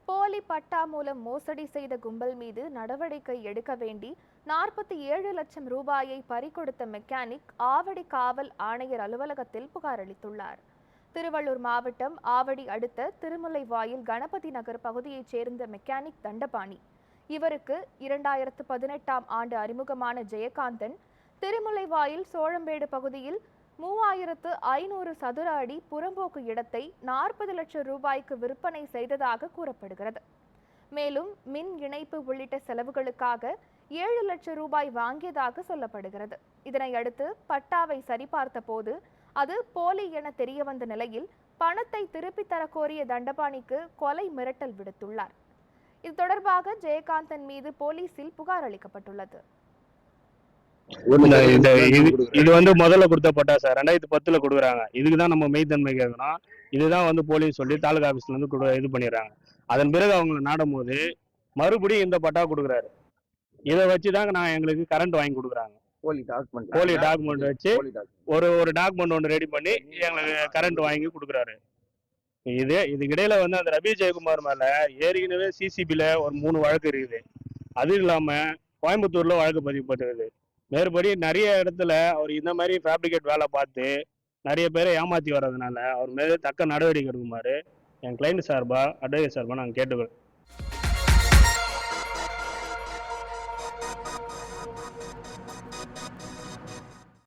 போலி பட்டா மூலம் மோசடி செய்த கும்பல் மீது நடவடிக்கை எடுக்க வேண்டி 47 லட்சம் ரூபாயை பறிகொடுத்த மெக்கானிக் ஆவடி காவல் ஆணையர் அலுவலகத்தில் புகார் அளித்துள்ளார். திருவள்ளூர் மாவட்டம் ஆவடி அடுத்த திருமுல்லைவாயில் கணபதி நகர் பகுதியைச் சேர்ந்த மெக்கானிக் தண்டபாணி. இவருக்கு 2018ஆம் ஆண்டு அறிமுகமான ஜெயகாந்தன் திருமுல்லைவாயில் சோழம்பேடு பகுதியில் 3500 சதுர அடி புறம்போக்கு இடத்தை 40 லட்சம் ரூபாய்க்கு விற்பனை செய்ததாக கூறப்படுகிறது. மேலும் மின் இணைப்பு உள்ளிட்ட செலவுகளுக்காக 7 லட்சம் ரூபாய் வாங்கியதாக சொல்லப்படுகிறது. இதனையடுத்து பட்டாவை சரிபார்த்த போது அது போலி என தெரியவந்த நிலையில் பணத்தை திருப்பித் தர கோரிய தண்டபாணிக்கு கொலை மிரட்டல் விடுத்துள்ளார். இது தொடர்பாக ஜெயகாந்தன் மீது போலீசில் புகார் அளிக்கப்பட்டுள்ளது. இது வந்து முதல்ல கொடுத்த பட்டா சார் 2010 கொடுக்குறாங்க. இதுக்குதான் நம்ம மெய்த்தன்மை கேட்கணும். இதுதான் போலீஸ் சொல்லி தாலுகா ஆபீஸ்ல இருந்து இது பண்ணிடுறாங்க. அதன் பிறகு அவங்களை நாடும் போது மறுபடியும் இந்த பட்டா கொடுக்குறாரு. இதை வச்சுதாங்க நான் எங்களுக்கு கரண்ட் வாங்கி கொடுக்குறாங்க. போலி டாக்குமெண்ட் வச்சு ஒரு டாக்குமெண்ட் ஒன்று ரெடி பண்ணி எங்களுக்கு கரண்ட் வாங்கி கொடுக்குறாரு. இதுக்கிடையில அந்த ரவி ஜெயக்குமார் மேல ஏற்கனவே சிசிபில ஒரு 3 வழக்கு இருக்குது. அது இல்லாம கோயம்புத்தூர்ல வழக்கு பதிவுப்பட்டிருக்குது. மேற்படி நிறைய இடத்துல அவர் இந்த மாதிரி ஃபேப்ரிகேட் வேலை பார்த்து நிறைய பேரை ஏமாற்றி வர்றதுனால அவர் மேலே தக்க நடவடிக்கை எடுக்குமாறு என் கிளைண்ட் சார்பா அட்வொகேட் சார்பா நாங்கள் கேட்டுக்கிறோம்.